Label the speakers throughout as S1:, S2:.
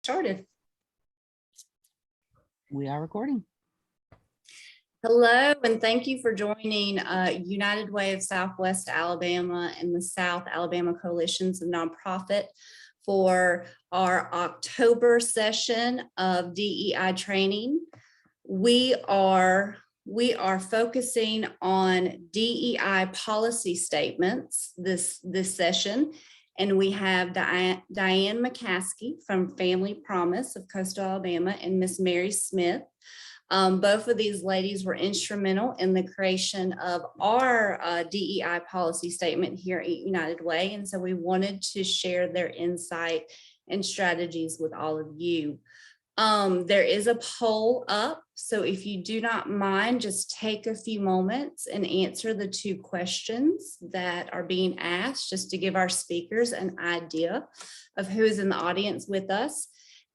S1: Started.
S2: We are recording.
S1: Hello, and thank you for joining United Way of Southwest Alabama and the South Alabama Coalitions of Nonprofit for our October session of DEI training. We are focusing on DEI policy statements this session. And we have Diane McCaskey from Family Promise of Coastal Alabama and Miss Mary Smith. Both of these ladies were instrumental in the creation of our DEI policy statement here at United Way. And so we wanted to share their insight and strategies with all of you. There is a poll up, so if you do not mind, just take a few moments and answer the two questions that are being asked, just to give our speakers an idea of who is in the audience with us.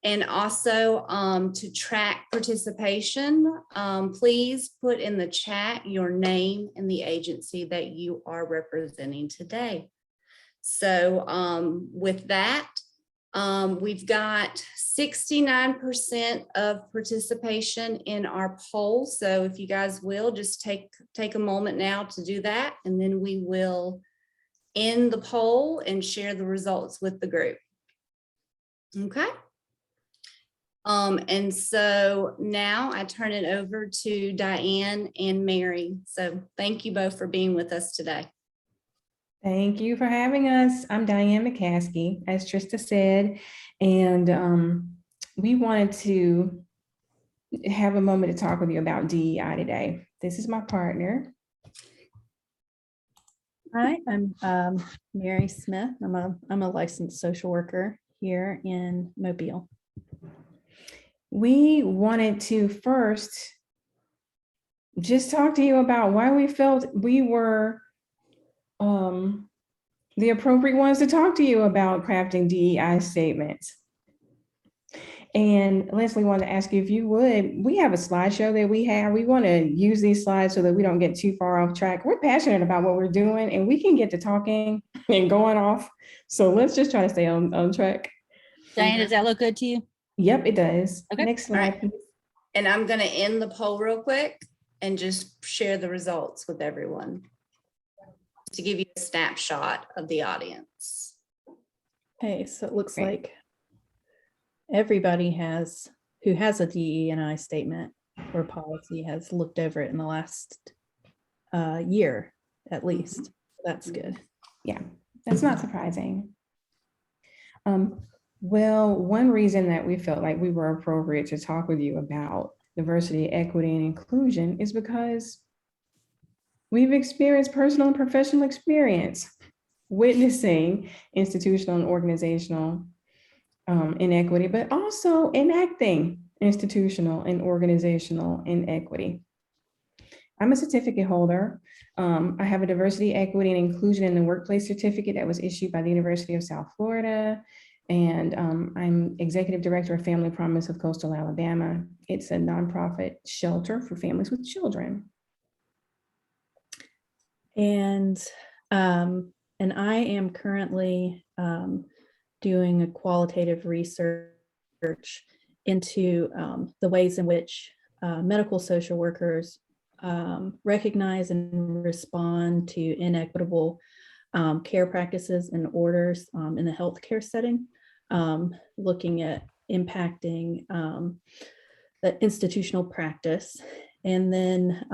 S1: And also to track participation, please put in the chat your name and the agency that you are representing today. So with that, we've got 69% of participation in our poll. So if you guys will just take a moment now to do that, and then we will end the poll and share the results with the group. Okay. And so now I turn it over to Diane and Mary. So thank you both for being with us today.
S3: Thank you for having us. I'm Diane McCaskey, as Trista said, and we wanted to have a moment to talk with you about DEI today. This is my partner.
S4: Hi, I'm Mary Smith. I'm a licensed social worker here in Mobile.
S3: We wanted to first just talk to you about why we felt we were the appropriate ones to talk to you about crafting DEI statements. And Leslie wanted to ask you if you would, we have a slideshow that we want to use these slides so that we don't get too far off track. We're passionate about what we're doing and we can get to talking and going off. So let's just try to stay on track.
S2: Diane, does that look good to you?
S3: Yep, it does.
S2: Okay.
S3: Next slide, please.
S1: And I'm going to end the poll real quick and just share the results with everyone to give you a snapshot of the audience.
S4: Okay, so it looks like everybody who has a DE&I statement or policy has looked over it in the last year, at least. That's good.
S3: Yeah, that's not surprising. Well, one reason that we felt like we were appropriate to talk with you about diversity, equity, and inclusion is because we've experienced personal and professional experience witnessing institutional and organizational inequity, but also enacting institutional and organizational inequity. I'm a certificate holder. I have a diversity, equity, and inclusion in the workplace certificate that was issued by the University of South Florida. And I'm executive director of Family Promise of Coastal Alabama. It's a nonprofit shelter for families with children.
S4: And I am currently doing a qualitative research into the ways in which medical social workers recognize and respond to inequitable care practices and orders in the healthcare setting, looking at impacting the institutional practice. And then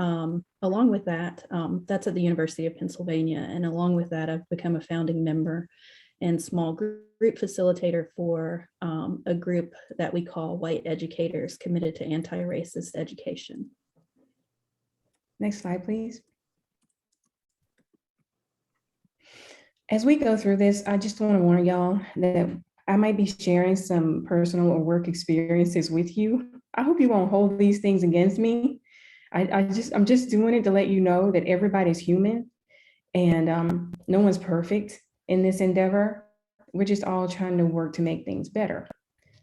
S4: along with that, that's at the University of Pennsylvania. And along with that, I've become a founding member and small group facilitator for a group that we call White Educators Committed to Anti-Racist Education.
S3: Next slide, please. As we go through this, I just want to warn y'all that I might be sharing some personal or work experiences with you. I hope you won't hold these things against me. I'm just doing it to let you know that everybody's human and no one's perfect in this endeavor. We're just all trying to work to make things better.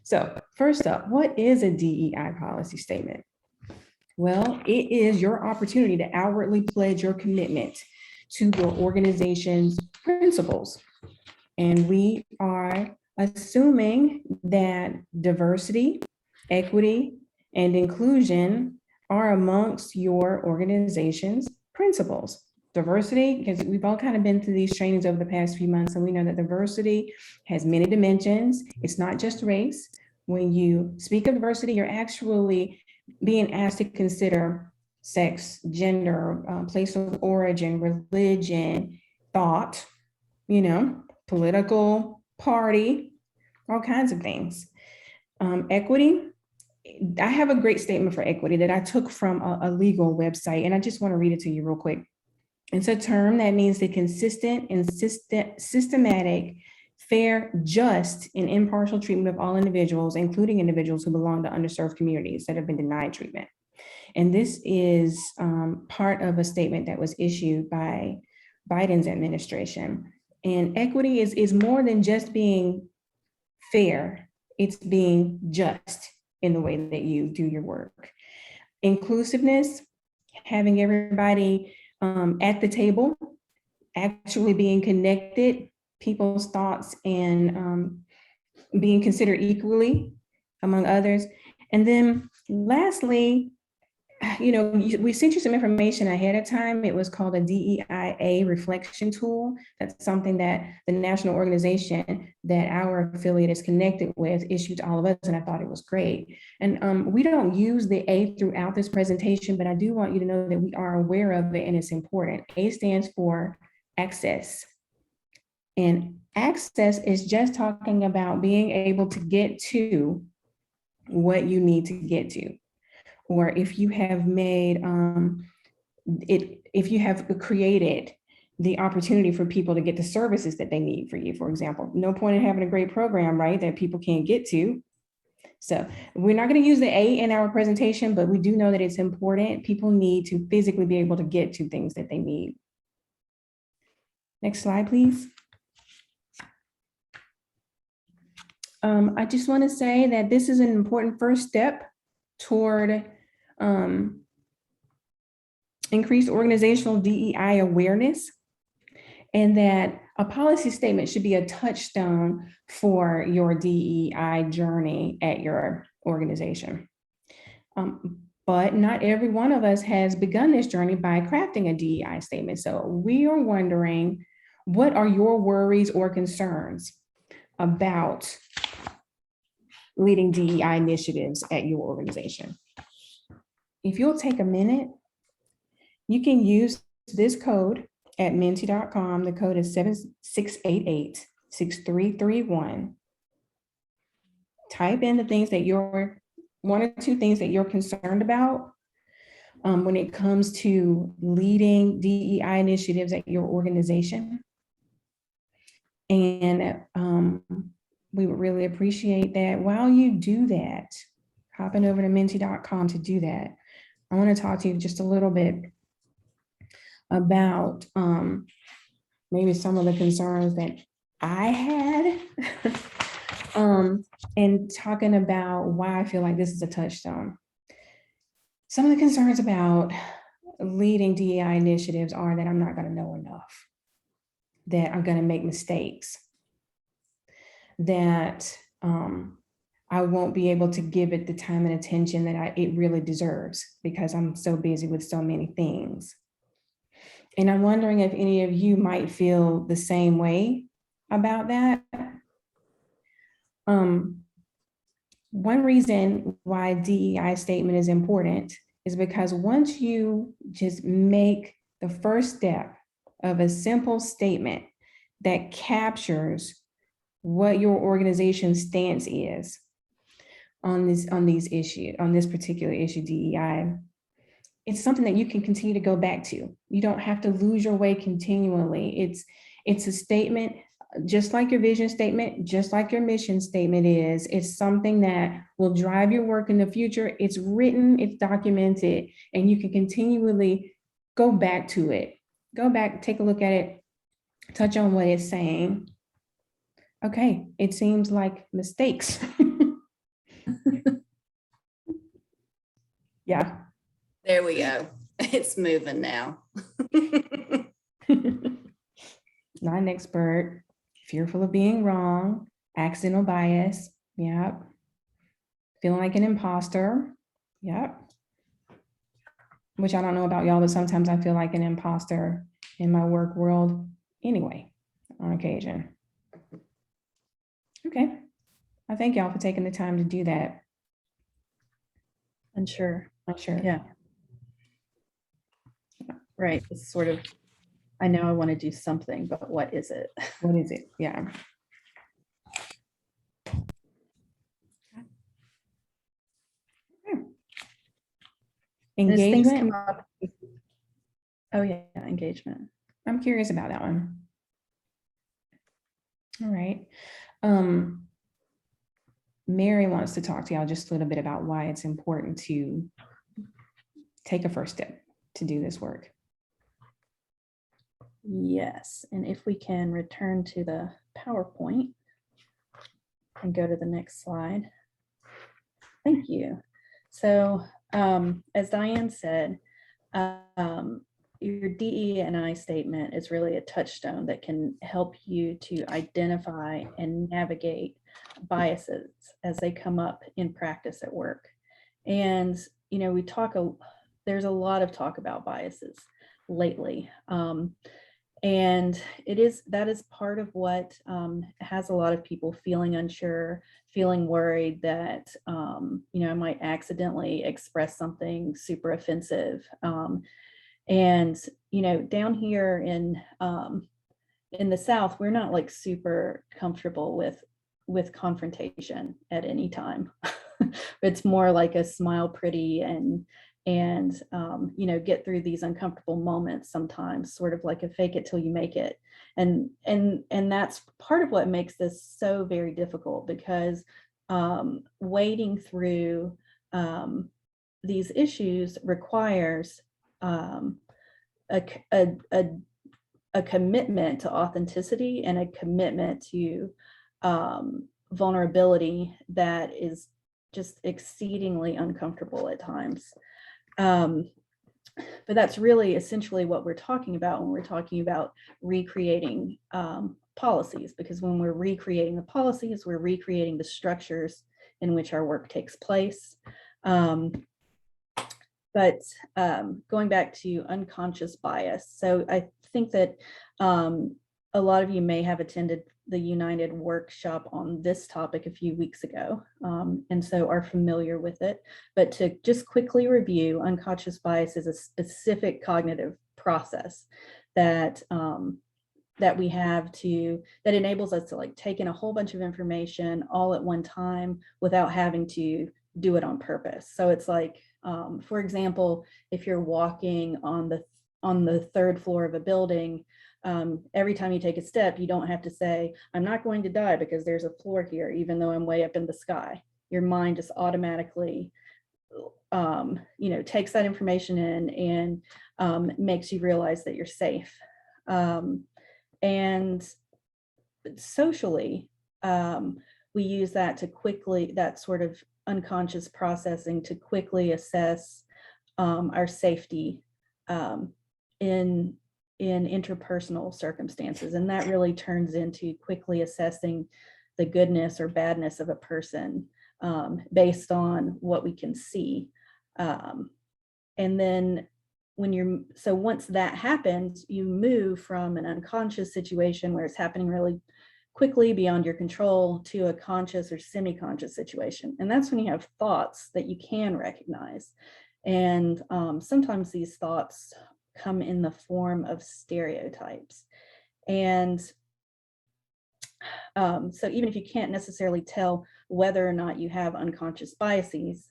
S3: So first up, what is a DEI policy statement? Well, it is your opportunity to outwardly pledge your commitment to your organization's principles. And we are assuming that diversity, equity, and inclusion are amongst your organization's principles. Diversity, because we've all kind of been through these trainings over the past few months, and we know that diversity has many dimensions. It's not just race. When you speak of diversity, you're actually being asked to consider sex, gender, place of origin, religion, thought, political party, all kinds of things. Equity, I have a great statement for equity that I took from a legal website, and I just want to read it to you real quick. It's a term that means the consistent and systematic, fair, just, and impartial treatment of all individuals, including individuals who belong to underserved communities that have been denied treatment. And this is part of a statement that was issued by Biden's administration. And equity is more than just being fair. It's being just in the way that you do your work. Inclusiveness, having everybody at the table, actually being connected, people's thoughts, and being considered equally among others. And then lastly, we sent you some information ahead of time. It was called a DEIA reflection tool. That's something that the national organization that our affiliate is connected with issued to all of us, and I thought it was great. And we don't use the A throughout this presentation, but I do want you to know that we are aware of it and it's important. A stands for access. And access is just talking about being able to get to what you need to get to. Or if you have made if you have created the opportunity for people to get the services that they need for you, for example. No point in having a great program, right, that people can't get to. So we're not going to use the A in our presentation, but we do know that it's important. People need to physically be able to get to things that they need. Next slide, please. I just want to say that this is an important first step toward increased organizational DEI awareness, and that a policy statement should be a touchstone for your DEI journey at your organization. But not every one of us has begun this journey by crafting a DEI statement. So we are wondering, what are your worries or concerns about leading DEI initiatives at your organization? If you'll take a minute, you can use this code at menti.com. The code is 7688-6331. Type in the things that one or two things that you're concerned about when it comes to leading DEI initiatives at your organization. And we would really appreciate that. While you do that, hopping over to menti.com to do that, I want to talk to you just a little bit about maybe some of the concerns that I had and talking about why I feel like this is a touchstone. Some of the concerns about leading DEI initiatives are that I'm not going to know enough, that I'm going to make mistakes, that I won't be able to give it the time and attention that it really deserves because I'm so busy with so many things. And I'm wondering if any of you might feel the same way about that. One reason why DEI statement is important is because once you just make the first step of a simple statement that captures what your organization's stance is on this particular issue, DEI, it's something that you can continue to go back to. You don't have to lose your way continually. It's a statement, just like your vision statement, just like your mission statement is. It's something that will drive your work in the future. It's written, it's documented, and you can continually go back to it. Go back, take a look at it, touch on what it's saying. Okay, it seems like mistakes. Yeah.
S1: There we go. It's moving now.
S3: Not an expert, fearful of being wrong, Accidental bias. Yep. Feeling like an imposter. Yep. Which I don't know about y'all, but sometimes I feel like an imposter in my work world anyway, on occasion. Okay. I thank y'all for taking the time to do that.
S4: Unsure.
S3: I'm sure.
S4: Yeah. Right. It's sort of, I know I want to do something, but what is it?
S3: What is it? Yeah.
S4: And as things come
S3: Engagement.
S4: up. Oh yeah, engagement.
S3: I'm curious about that one. All right. Mary wants to talk to y'all just a little bit about why it's important to take a first step to do this work.
S4: Yes, and if we can return to the PowerPoint and go to the next slide. Thank you. So as Diane said, your DE&I statement is really a touchstone that can help you to identify and navigate biases as they come up in practice at work. And, you know, there's a lot of talk about biases lately. And that is part of what has a lot of people feeling unsure, feeling worried that, you know, I might accidentally express something super offensive. And, you know, down here in the South, we're not like super comfortable with confrontation at any time. It's more like a smile pretty and you know, get through these uncomfortable moments sometimes, sort of like a fake it till you make it. And that's part of what makes this so very difficult, because wading through these issues requires a commitment to authenticity and a commitment to vulnerability that is just exceedingly uncomfortable at times. But that's really essentially what we're talking about when we're talking about recreating policies, because when we're recreating the policies, we're recreating the structures in which our work takes place. But going back to unconscious bias, so I think that a lot of you may have attended the United workshop on this topic a few weeks ago, and so are familiar with it. But to just quickly review, unconscious bias is a specific cognitive process that we have that enables us to like take in a whole bunch of information all at one time without having to do it on purpose. So it's like, for example, if you're walking on the third floor of a building, every time you take a step, you don't have to say, I'm not going to die because there's a floor here, even though I'm way up in the sky. Your mind just automatically, you know, takes that information in and makes you realize that you're safe. And socially, we use that to that sort of unconscious processing to quickly assess our safety in interpersonal circumstances. And that really turns into quickly assessing the goodness or badness of a person based on what we can see. And then once that happens, you move from an unconscious situation where it's happening really quickly beyond your control to a conscious or semi-conscious situation. And that's when you have thoughts that you can recognize. And sometimes these thoughts come in the form of stereotypes. And so even if you can't necessarily tell whether or not you have unconscious biases,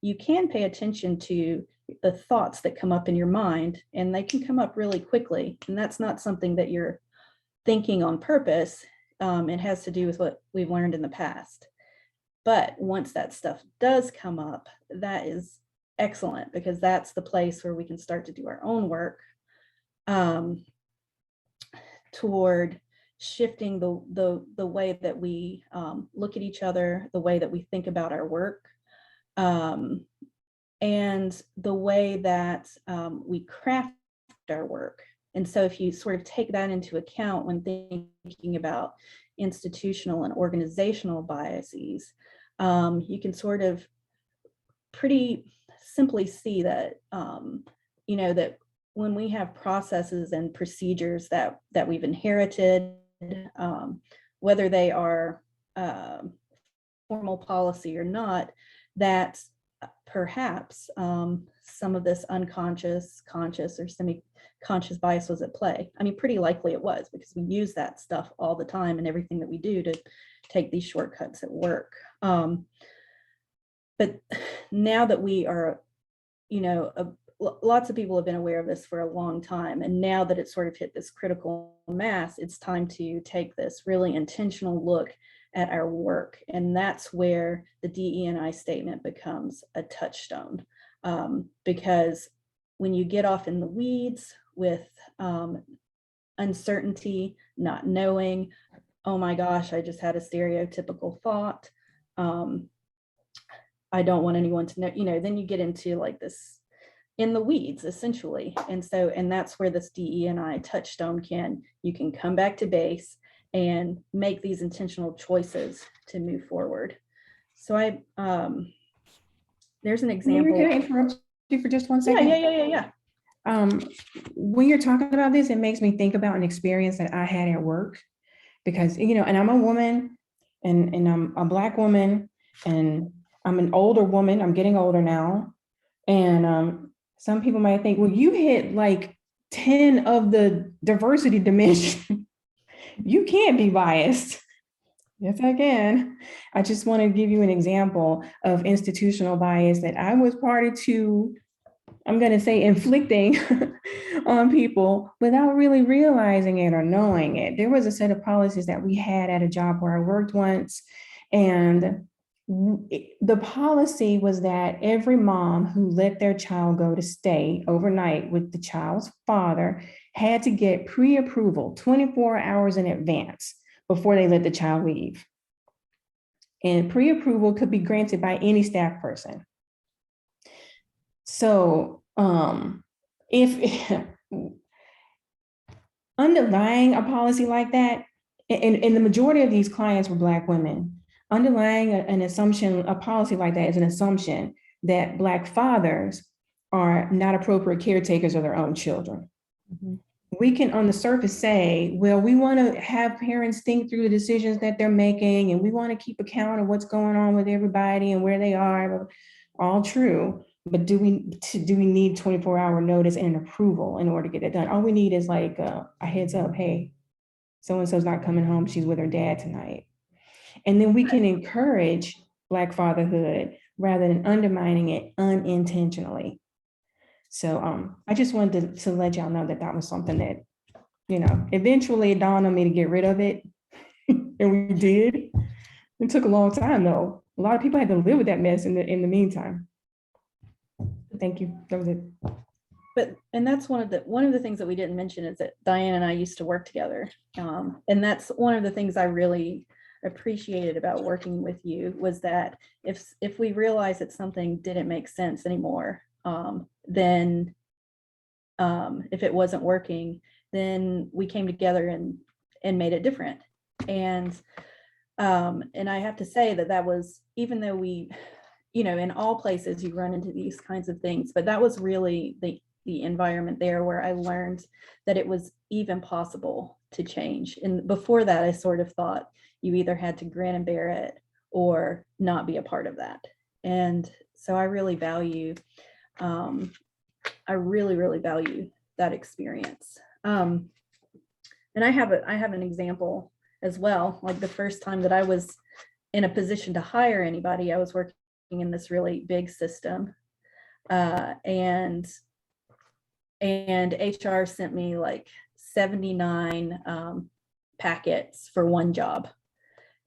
S4: you can pay attention to the thoughts that come up in your mind, and they can come up really quickly. And that's not something that you're thinking on purpose. It has to do with what we've learned in the past. But once that stuff does come up, that is excellent, because that's the place where we can start to do our own work toward shifting the way that we look at each other, the way that we think about our work, and the way that we craft our work. And so if you sort of take that into account when thinking about institutional and organizational biases, you can sort of pretty simply see that, that when we have processes and procedures that we've inherited, whether they are formal policy or not, that perhaps some of this unconscious, conscious, or semi-conscious bias was at play. I mean, pretty likely it was, because we use that stuff all the time in everything that we do to take these shortcuts at work. But now that we are, lots of people have been aware of this for a long time, and now that it's sort of hit this critical mass, it's time to take this really intentional look at our work. And that's where the DE&I statement becomes a touchstone, because when you get off in the weeds with uncertainty, not knowing, oh my gosh, I just had a stereotypical thought, I don't want anyone to know, then you get into like this in the weeds, essentially. And that's where this DE&I touchstone you can come back to base and make these intentional choices to move forward. So there's an example.
S3: Can I interrupt you for just one second?
S4: Yeah.
S3: When you're talking about this, it makes me think about an experience that I had at work, because, and I'm a woman, and I'm a Black woman, and I'm an older woman. I'm getting older now. And some people might think, well, you hit like 10 of the diversity dimension. You can't be biased. Yes, I can. I just want to give you an example of institutional bias that I was party to, I'm going to say, inflicting on people without really realizing it or knowing it. There was a set of policies that we had at a job where I worked once, and the policy was that every mom who let their child go to stay overnight with the child's father had to get pre-approval 24 hours in advance before they let the child leave. And pre-approval could be granted by any staff person. So if underlying a policy like that, and the majority of these clients were Black women, underlying an assumption, a policy like that is an assumption that Black fathers are not appropriate caretakers of their own children. Mm-hmm. We can on the surface say, well, we want to have parents think through the decisions that they're making, and we want to keep account of what's going on with everybody and where they are. All true. But do we need 24-hour notice and an approval in order to get it done? All we need is like a heads up, hey, so-and-so's not coming home, she's with her dad tonight. And then we can encourage Black fatherhood rather than undermining it unintentionally. So I just wanted to let y'all know that was something that, eventually it dawned on me to get rid of it. And we did. It took a long time though. A lot of people had to live with that mess in the meantime. Thank you. That was it.
S4: And that's one of the things that we didn't mention is that Diane and I used to work together. And that's one of the things I really appreciated about working with you, was that if we realized that something didn't make sense anymore, then if it wasn't working, then we came together and made it different. And I have to say that was, even though we, in all places you run into these kinds of things, but that was really the environment there where I learned that it was even possible to change. And before that, I sort of thought you either had to grin and bear it or not be a part of that. And so I really value, really value that experience. And I have an example as well. Like the first time that I was in a position to hire anybody, I was working in this really big system, and HR sent me like 79 packets for one job.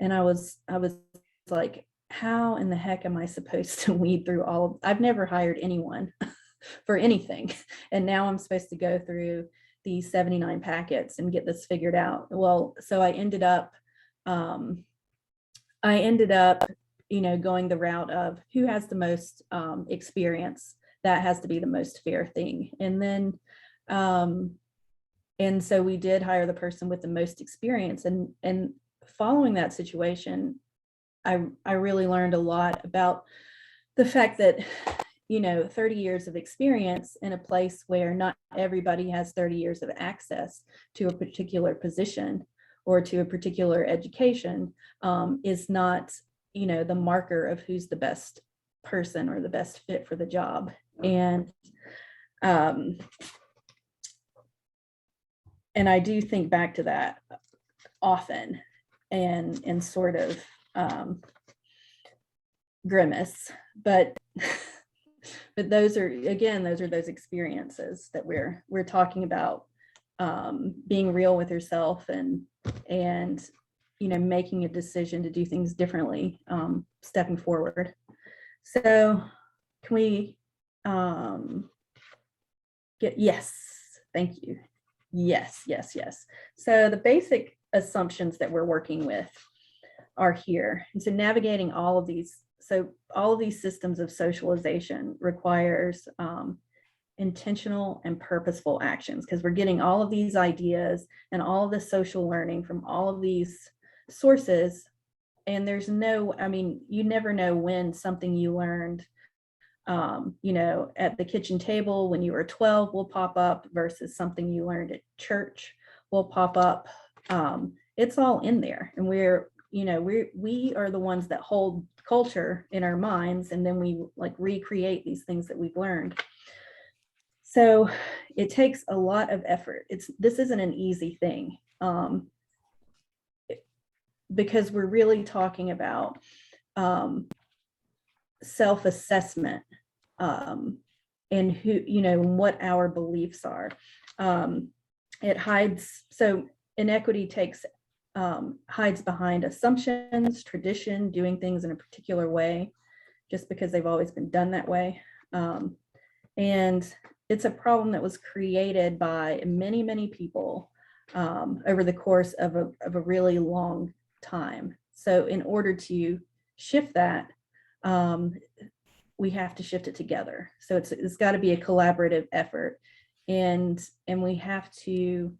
S4: And I was like, how in the heck am I supposed to weed through all of, I've never hired anyone for anything. And now I'm supposed to go through these 79 packets and get this figured out. Well, so I ended up, going the route of who has the most experience. That has to be the most fair thing. And then, and so we did hire the person with the most experience. And following that situation, I really learned a lot about the fact that, 30 years of experience in a place where not everybody has 30 years of access to a particular position or to a particular education is not, the marker of who's the best person or the best fit for the job. And I do think back to that often and sort of grimace, but those are those experiences that we're talking about, being real with yourself and making a decision to do things differently, stepping forward. So can we yes, thank you. Yes. So the basic assumptions that we're working with are here. And so navigating all of these systems of socialization requires intentional and purposeful actions, because we're getting all of these ideas and all of the social learning from all of these sources. And you never know when something you learned at the kitchen table when you were 12 will pop up versus something you learned at church will pop up. It's all in there, and we are the ones that hold culture in our minds, and then we recreate these things that we've learned. So it takes a lot of effort. This isn't an easy thing, because we're really talking about self-assessment, and what our beliefs are. It hides, so inequity hides behind assumptions, tradition, doing things in a particular way, just because they've always been done that way. And it's a problem that was created by many, many people over the course of a really long time. So in order to shift that, we have to shift it together. So it's got to be a collaborative effort, and we have to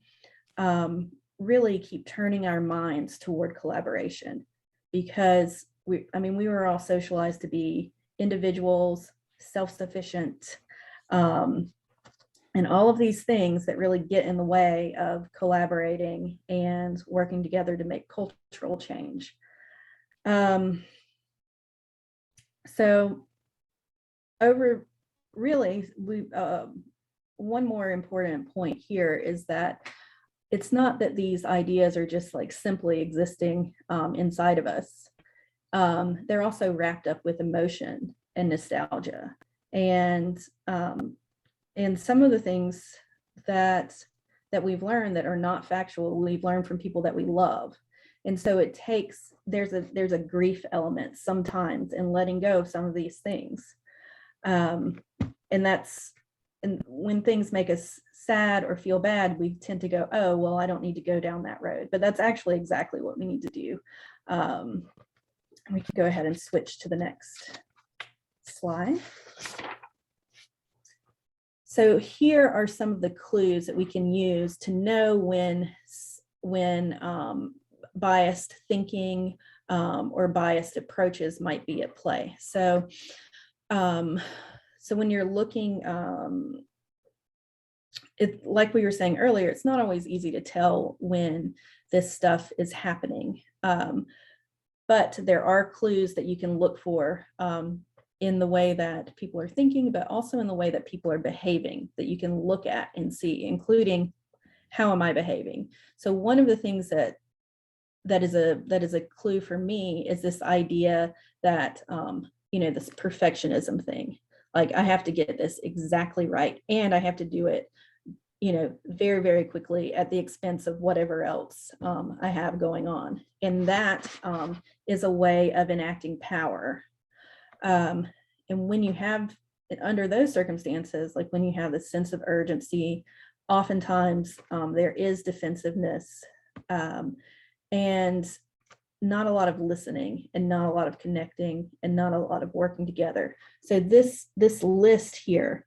S4: really keep turning our minds toward collaboration, because we were all socialized to be individuals, self-sufficient, and all of these things that really get in the way of collaborating and working together to make cultural change. So one more important point here is that it's not that these ideas are just simply existing inside of us. They're also wrapped up with emotion and nostalgia, and some of the things that we've learned that are not factual, we've learned from people that we love. And so there's a grief element sometimes in letting go of some of these things. And when things make us sad or feel bad, we tend to go, oh, well, I don't need to go down that road. But that's actually exactly what we need to do. We can go ahead and switch to the next slide. So here are some of the clues that we can use to know when biased thinking or biased approaches might be at play. So when you're looking, like we were saying earlier, it's not always easy to tell when this stuff is happening, but there are clues that you can look for in the way that people are thinking, but also in the way that people are behaving, that you can look at and see, including how am I behaving. So one of the things that is a clue for me is this idea that this perfectionism thing. Like, I have to get this exactly right, and I have to do it, very, very quickly at the expense of whatever else I have going on. And that is a way of enacting power. And when you have, under those circumstances, like when you have this sense of urgency, oftentimes there is defensiveness and not a lot of listening, and not a lot of connecting, and not a lot of working together. So this list here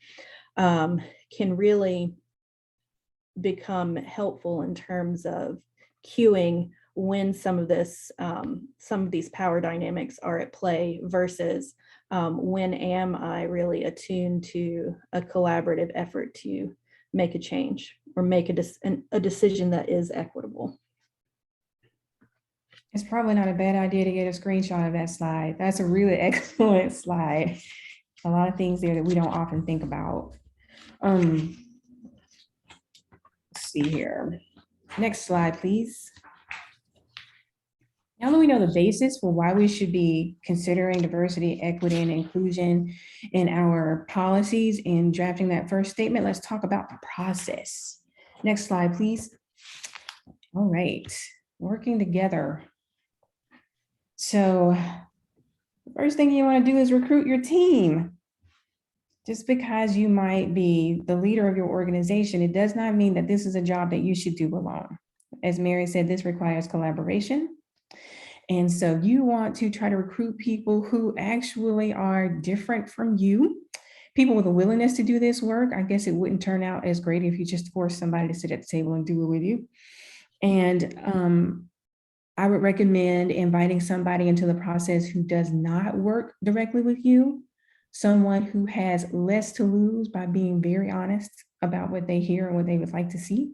S4: can really become helpful in terms of cueing when some of these power dynamics are at play versus when am I really attuned to a collaborative effort to make a change or make a decision that is equitable.
S3: It's probably not a bad idea to get a screenshot of that slide. That's a really excellent slide. A lot of things there that we don't often think about. Let's see here. Next slide, please. Now that we know the basis for why we should be considering diversity, equity, and inclusion in our policies and drafting that first statement, let's talk about the process. Next slide, please. All right, working together. So the first thing you want to do is recruit your team. Just because you might be the leader of your organization, it does not mean that this is a job that you should do alone. As Mary said, this requires collaboration. And so you want to try to recruit people who actually are different from you, people with a willingness to do this work. I guess it wouldn't turn out as great if you just forced somebody to sit at the table and do it with you. And I would recommend inviting somebody into the process who does not work directly with you, someone who has less to lose by being very honest about what they hear and what they would like to see.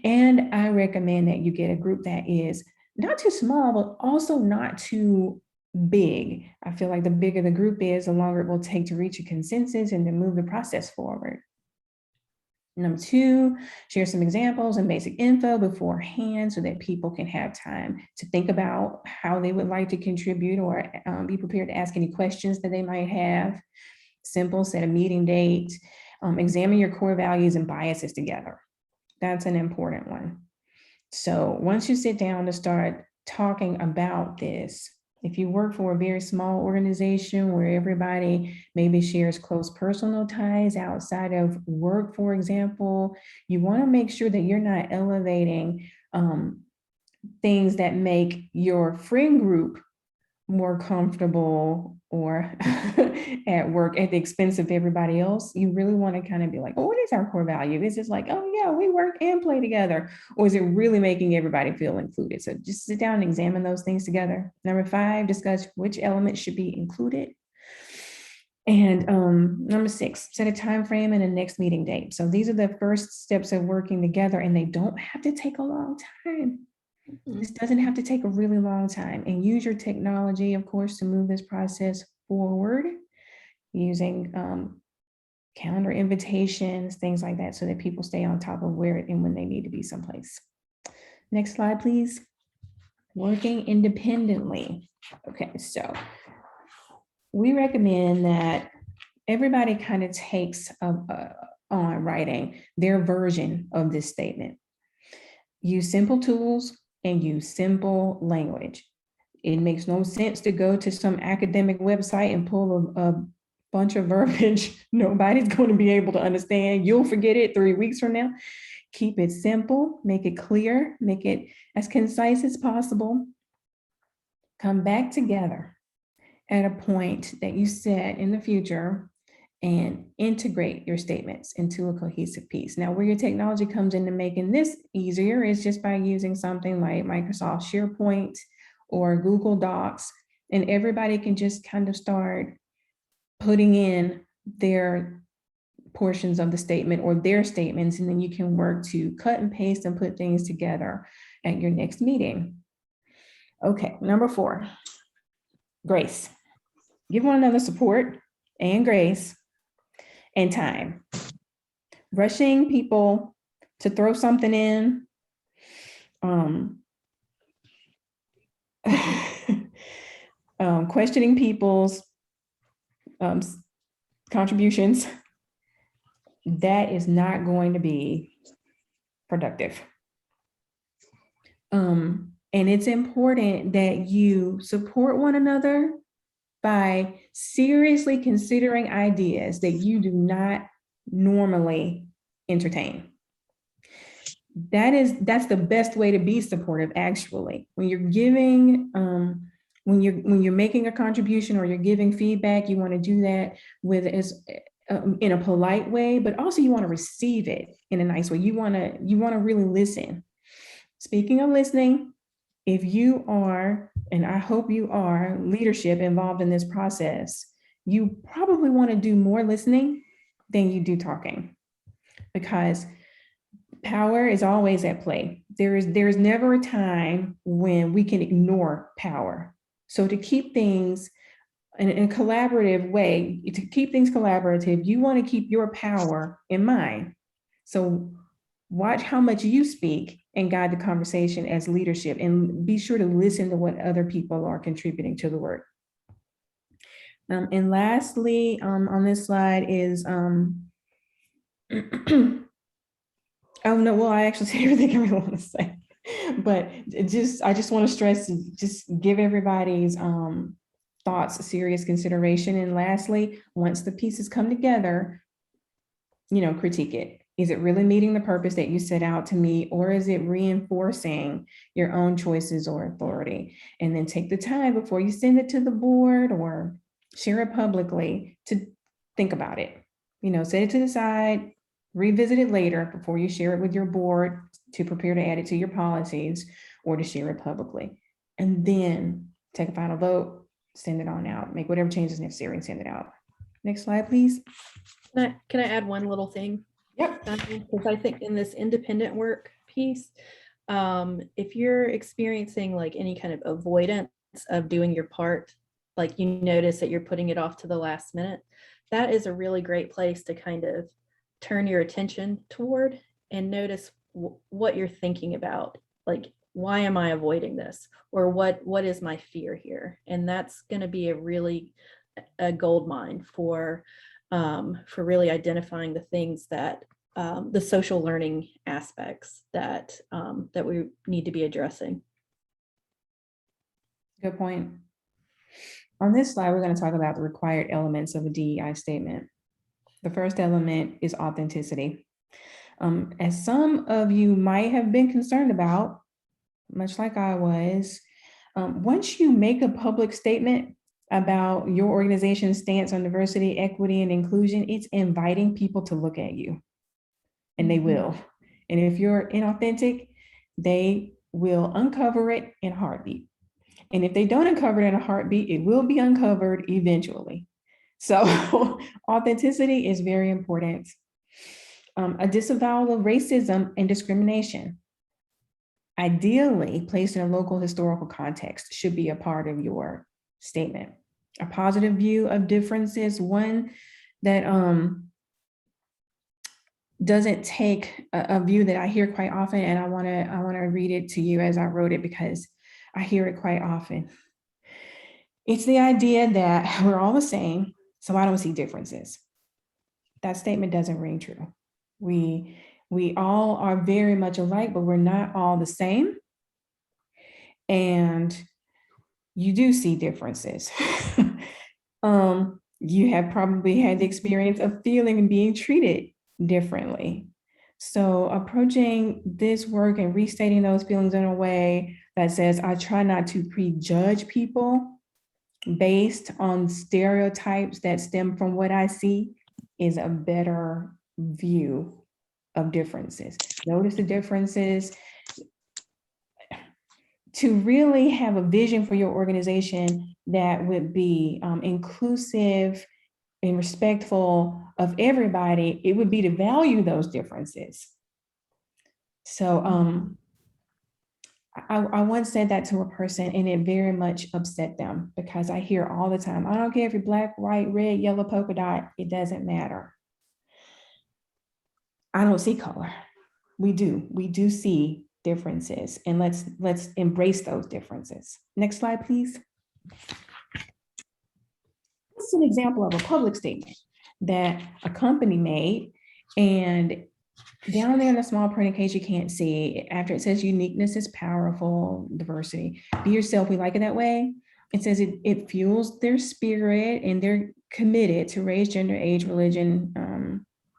S3: And I recommend that you get a group that is not too small, but also not too big. I feel like the bigger the group is, the longer it will take to reach a consensus and to move the process forward. Number two, share some examples and basic info beforehand so that people can have time to think about how they would like to contribute or be prepared to ask any questions that they might have. Simple, set a meeting date, examine your core values and biases together. That's an important one. So once you sit down to start talking about this, if you work for a very small organization where everybody maybe shares close personal ties outside of work, for example, you want to make sure that you're not elevating things that make your friend group more comfortable or at work at the expense of everybody else. You really want to kind of be like, oh, what is our core value? Is it like, oh yeah, we work and play together? Or is it really making everybody feel included? So just sit down and examine those things together. Number five, discuss which elements should be included. And number six, set a time frame and a next meeting date. So these are the first steps of working together, and they don't have to take a long time. This doesn't have to take a really long time, and use your technology, of course, to move this process forward using calendar invitations, things like that, so that people stay on top of where and when they need to be someplace. Next slide, please. Working independently. Okay, so we recommend that everybody kind of takes on writing their version of this statement. Use simple tools and use simple language. It makes no sense to go to some academic website and pull a bunch of verbiage nobody's going to be able to understand. You'll forget it 3 weeks from now. Keep it simple, make it clear, make it as concise as possible. Come back together at a point that you set in the future and integrate your statements into a cohesive piece. Now, where your technology comes into making this easier is just by using something like Microsoft SharePoint or Google Docs, and everybody can just kind of start putting in their portions of the statement or their statements, and then you can work to cut and paste and put things together at your next meeting. Okay, number four, grace. Give one another support and grace and time. Rushing people to throw something in, questioning people's contributions, that is not going to be productive. And it's important that you support one another by seriously considering ideas that you do not normally entertain. That's the best way to be supportive, actually. When you're giving, when you're making a contribution or you're giving feedback, you want to do that with in a polite way, but also you want to receive it in a nice way. You want to really listen. Speaking of listening, if you are, and I hope you are, leadership involved in this process, you probably want to do more listening than you do talking, because power is always at play. There's never a time when we can ignore power. So to keep things in a collaborative way, to keep things collaborative, you want to keep your power in mind. So watch how much you speak and guide the conversation as leadership, and be sure to listen to what other people are contributing to the work. And lastly, on this slide is, oh no, well, I actually said everything I really want to say, but I just want to stress, just give everybody's thoughts serious consideration. And lastly, once the pieces come together, critique it. Is it really meeting the purpose that you set out to meet, or is it reinforcing your own choices or authority? And then take the time before you send it to the board or share it publicly to think about it. Set it to the side, revisit it later before you share it with your board to prepare to add it to your policies or to share it publicly. And then take a final vote, send it on out, make whatever changes necessary and send it out. Next slide, please.
S4: Can I add one little thing?
S3: Yep.
S4: Because I think in this independent work piece, if you're experiencing like any kind of avoidance of doing your part, like you notice that you're putting it off to the last minute, that is a really great place to kind of turn your attention toward and notice what you're thinking about. Like, why am I avoiding this? Or what is my fear here? And that's going to be a gold mine for really identifying the things that the social learning aspects that we need to be addressing.
S3: Good point. On this slide, we're going to talk about the required elements of a DEI statement. The first element is authenticity. As some of you might have been concerned about, much like I was, once you make a public statement about your organization's stance on diversity, equity, and inclusion, it's inviting people to look at you, and they will. And if you're inauthentic, they will uncover it in a heartbeat. And if they don't uncover it in a heartbeat, it will be uncovered eventually. So authenticity is very important. A disavowal of racism and discrimination, ideally placed in a local historical context, should be a part of your statement. A positive view of differences, one that doesn't take a view that I hear quite often, and I want to read it to you as I wrote it because I hear it quite often. It's the idea that we're all the same, so I don't see differences. That statement doesn't ring true. We all are very much alike, but we're not all the same. And you do see differences. You have probably had the experience of feeling and being treated differently. So approaching this work and restating those feelings in a way that says, I try not to prejudge people based on stereotypes that stem from what I see, is a better view of differences. Notice the differences. To really have a vision for your organization that would be inclusive and respectful of everybody, it would be to value those differences. So I once said that to a person, and it very much upset them, because I hear all the time, I don't care if you're black, white, red, yellow, polka dot, it doesn't matter. I don't see color. We do see differences, and let's embrace those differences. Next slide, please. This is an example of a public statement that a company made, and down there in the small print, in case you can't see, after it says uniqueness is powerful, diversity, be yourself, we like it that way. It says it fuels their spirit, and they're committed to race, gender, age, religion,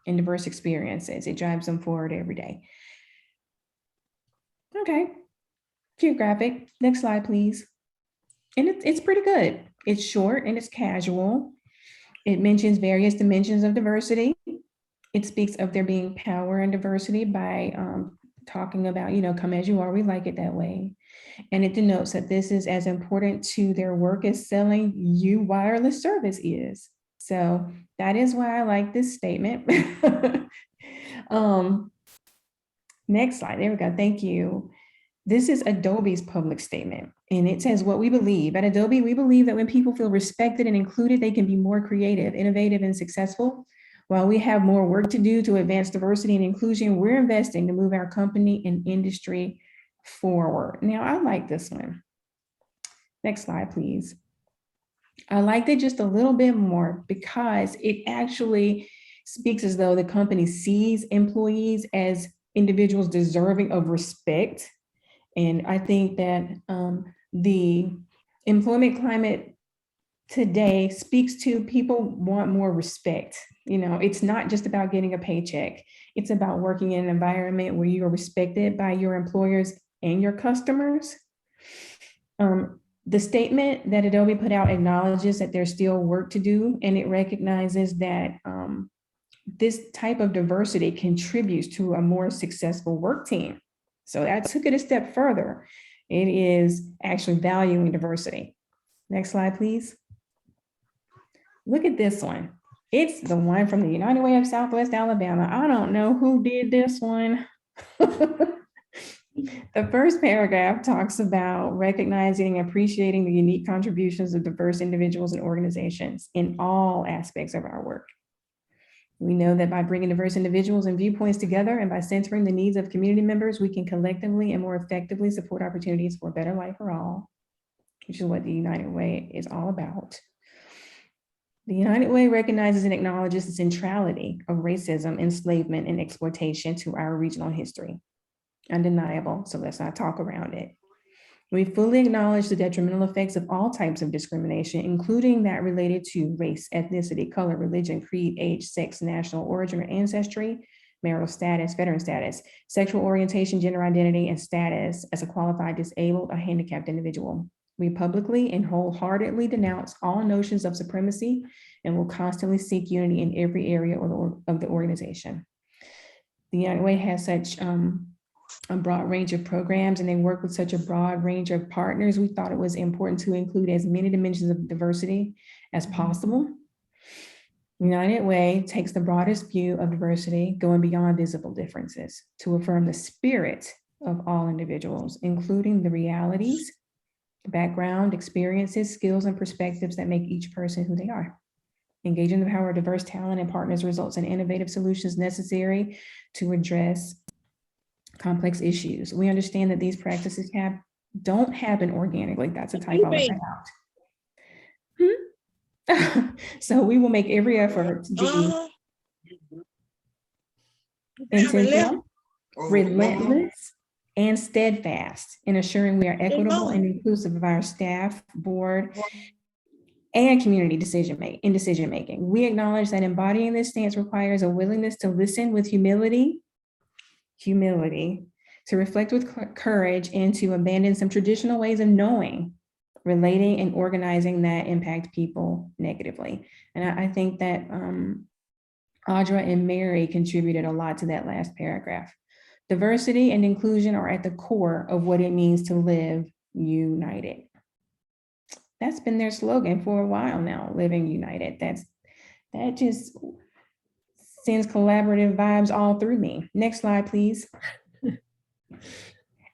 S3: and diverse experiences. It drives them forward every day. Okay, geographic. Next slide, please. And it's pretty good. It's short and it's casual. It mentions various dimensions of diversity. It speaks of there being power and diversity by talking about, come as you are, we like it that way. And it denotes that this is as important to their work as selling you wireless service is. So that is why I like this statement. Next slide, there we go, thank you. This is Adobe's public statement, and it says what we believe. At Adobe, we believe that when people feel respected and included, they can be more creative, innovative, and successful. While we have more work to do to advance diversity and inclusion, we're investing to move our company and industry forward. Now, I like this one. Next slide, please. I liked it just a little bit more because it actually speaks as though the company sees employees as individuals deserving of respect. And I think that the employment climate today speaks to people want more respect. You know, it's not just about getting a paycheck. It's about working in an environment where you are respected by your employers and your customers. The statement that Adobe put out acknowledges that there's still work to do, and it recognizes that this type of diversity contributes to a more successful work team. So that took it a step further. It is actually valuing diversity. Next slide, please. Look at this one. It's the one from the United Way of Southwest Alabama. I don't know who did this one. The first paragraph talks about recognizing and appreciating the unique contributions of diverse individuals and organizations in all aspects of our work. We know that by bringing diverse individuals and viewpoints together and by centering the needs of community members, we can collectively and more effectively support opportunities for a better life for all, which is what the United Way is all about. The United Way recognizes and acknowledges the centrality of racism, enslavement, and exploitation to our regional history. Undeniable, so let's not talk around it. We fully acknowledge the detrimental effects of all types of discrimination, including that related to race, ethnicity, color, religion, creed, age, sex, national origin or ancestry, marital status, veteran status, sexual orientation, gender identity, and status as a qualified disabled or handicapped individual. We publicly and wholeheartedly denounce all notions of supremacy and will constantly seek unity in every area of the organization. The United Way has such a broad range of programs, and they work with such a broad range of partners. We thought it was important to include as many dimensions of diversity as possible. United Way takes the broadest view of diversity, going beyond visible differences to affirm the spirit of all individuals, including the realities, background, experiences, skills, and perspectives that make each person who they are. Engaging the power of diverse talent and partners results in innovative solutions necessary to address complex issues. We understand that these practices don't happen organically. That's a type I'll let out. So we will make every effort to be intentional, relentless, and steadfast in assuring we are equitable and inclusive of our staff, board, and community decision making. We acknowledge that embodying this stance requires a willingness to listen with humility, to reflect with courage, and to abandon some traditional ways of knowing, relating, and organizing that impact people negatively. And I think that Audra and Mary contributed a lot to that last paragraph. Diversity and inclusion are at the core of what it means to live united. That's been their slogan for a while now, living united. That just sends collaborative vibes all through me. Next slide, please.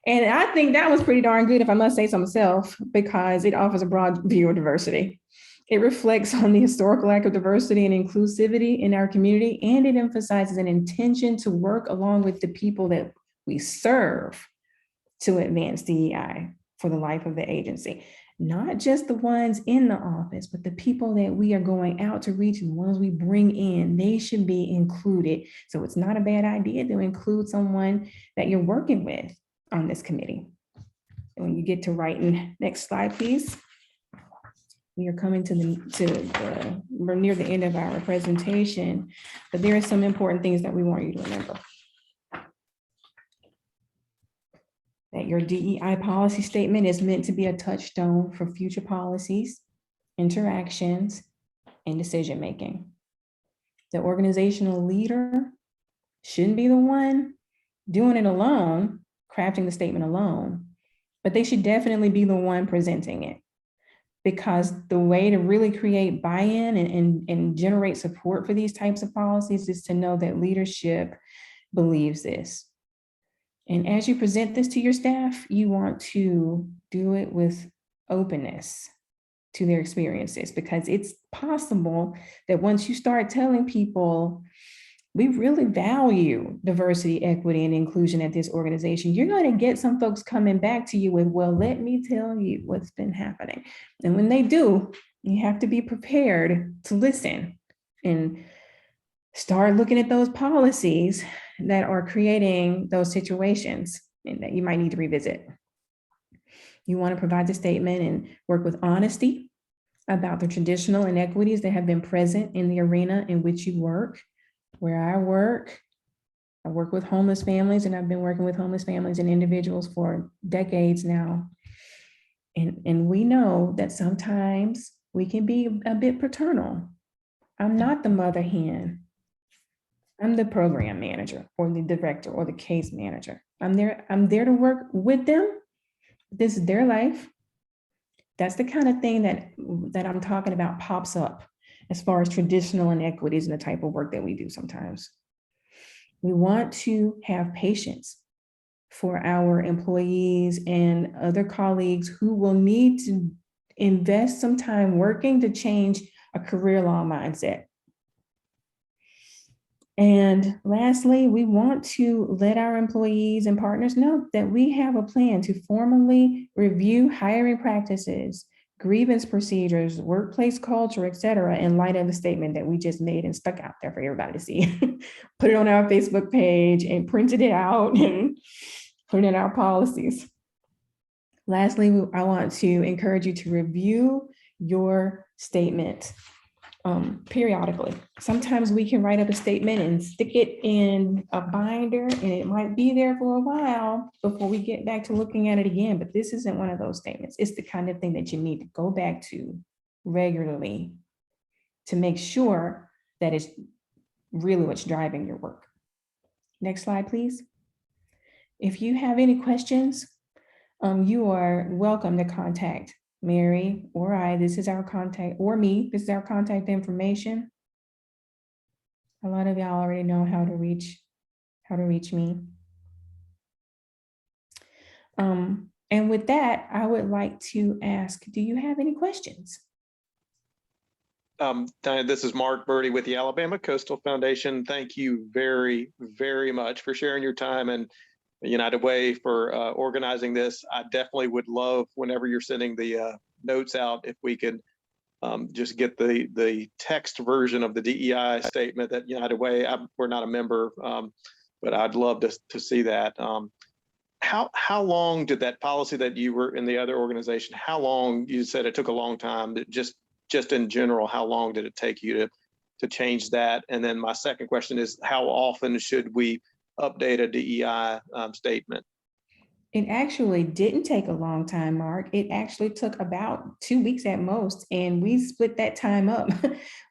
S3: And I think that was pretty darn good, if I must say so myself, because it offers a broad view of diversity. It reflects on the historical lack of diversity and inclusivity in our community, and it emphasizes an intention to work along with the people that we serve to advance DEI for the life of the agency. Not just the ones in the office, but the people that we are going out to reach, and the ones we bring in, they should be included. So it's not a bad idea to include someone that you're working with on this committee. And when you get to writing, next slide, please. We are coming we're near the end of our presentation, but there are some important things that we want you to remember. That your DEI policy statement is meant to be a touchstone for future policies, interactions, and decision-making. The organizational leader shouldn't be the one doing it alone, crafting the statement alone. but they should definitely be the one presenting it. Because the way to really create buy-in and generate support for these types of policies is to know that leadership believes this. And as you present this to your staff, you want to do it with openness to their experiences, because it's possible that once you start telling people, we really value diversity, equity, and inclusion at this organization, you're going to get some folks coming back to you with, well, let me tell you what's been happening. And when they do, you have to be prepared to listen and start looking at those policies that are creating those situations and that you might need to revisit. You want to provide the statement and work with honesty about the traditional inequities that have been present in the arena in which you work. Where I work with homeless families, and I've been working with homeless families and individuals for decades now. And we know that sometimes we can be a bit paternal. I'm not the mother hen. I'm the program manager or the director or the case manager. I'm there to work with them. This is their life. That's the kind of thing that I'm talking about pops up as far as traditional inequities and the type of work that we do sometimes. We want to have patience for our employees and other colleagues who will need to invest some time working to change a career-long mindset. And lastly, we want to let our employees and partners know that we have a plan to formally review hiring practices, grievance procedures, workplace culture, et cetera, in light of the statement that we just made and stuck out there for everybody to see. Put it on our Facebook page and printed it out and put it in our policies. Lastly, I want to encourage you to review your statement periodically. Sometimes we can write up a statement and stick it in a binder, and it might be there for a while before we get back to looking at it again. But this isn't one of those statements. It's the kind of thing that you need to go back to regularly to make sure that it's really what's driving your work. Next slide, please. If you have any questions, you are welcome to contact Mary or I. This is our contact, or me. This is our contact information. A lot of y'all already know how to reach me. And with that, I would like to ask, do you have any questions?
S5: Diana, this is Mark Birdie with the Alabama Coastal Foundation. Thank you very, very much for sharing your time and United Way for organizing this. I definitely would love, whenever you're sending the notes out, if we could just get the text version of the DEI statement that United Way, we're not a member, but I'd love to see that. How long did that policy that you were in the other organization, how long, you said it took a long time, just in general, how long did it take you to change that? And then my second question is, how often should we update a DEI statement?
S3: It actually didn't take a long time, Mark. It actually took about 2 weeks at most, and we split that time up.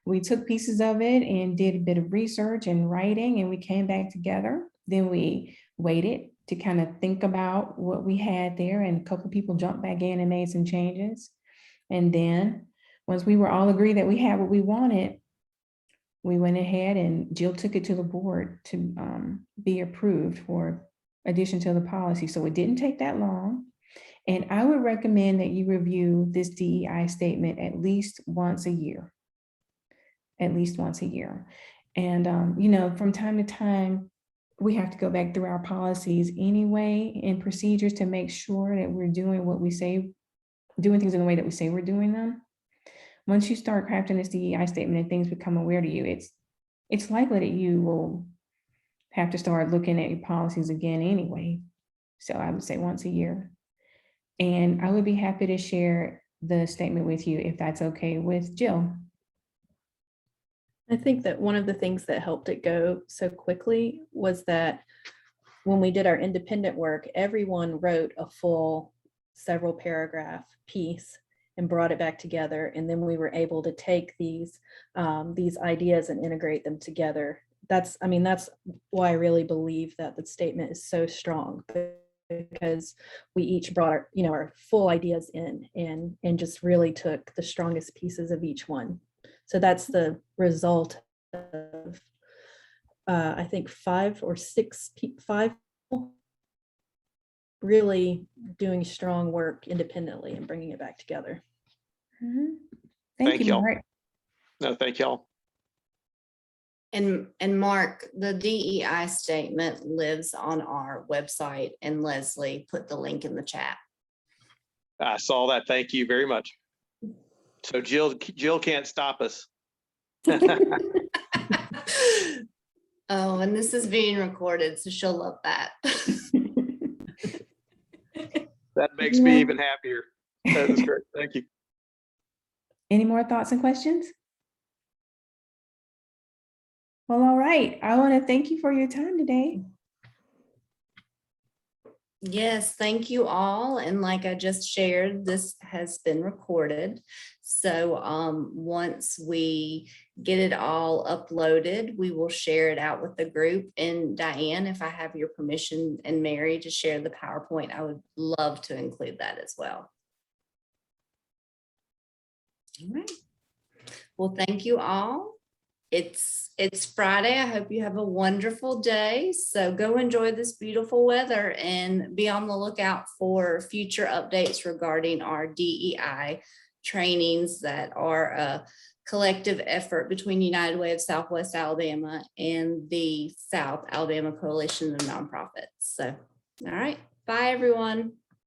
S3: We took pieces of it and did a bit of research and writing, and we came back together. Then we waited to kind of think about what we had there, and a couple of people jumped back in and made some changes. And then once we were all agreed that we had what we wanted, we went ahead and Jill took it to the board to be approved for addition to the policy. So it didn't take that long. And I would recommend that you review this DEI statement at least once a year. At least once a year. And, from time to time, we have to go back through our policies anyway and procedures to make sure that we're doing what we say, doing things in the way that we say we're doing them. Once you start crafting this DEI statement and things become aware to you, it's likely that you will have to start looking at your policies again anyway. So I would say once a year. And I would be happy to share the statement with you if that's okay with Jill.
S4: I think that one of the things that helped it go so quickly was that when we did our independent work, everyone wrote a full several paragraph piece and brought it back together. And then we were able to take these ideas and integrate them together. That's why I really believe that the statement is so strong, because we each brought our, our full ideas in and just really took the strongest pieces of each one. So that's the result of, I think 5 or 6 people, 5 people really doing strong work independently and bringing it back together.
S3: Mhm.
S5: Thank
S3: Thank you,
S5: y'all.
S3: Mark.
S5: No, thank y'all.
S1: And Mark, the DEI statement lives on our website, and Leslie put the link in the chat.
S5: I saw that. Thank you very much. So Jill can't stop us.
S1: Oh, and this is being recorded, so she'll love that.
S5: That makes me even happier. That is great. Thank you.
S3: Any more thoughts and questions? Well, all right. I want to thank you for your time today.
S1: Yes, thank you all. And like I just shared, this has been recorded. So once we get it all uploaded, we will share it out with the group. And Diane, if I have your permission, and Mary, to share the PowerPoint, I would love to include that as well. All right. Well, thank you all. It's Friday. I hope you have a wonderful day. So go enjoy this beautiful weather and be on the lookout for future updates regarding our DEI trainings that are a collective effort between United Way of Southwest Alabama and the South Alabama Coalition of Nonprofits. So, all right. Bye, everyone.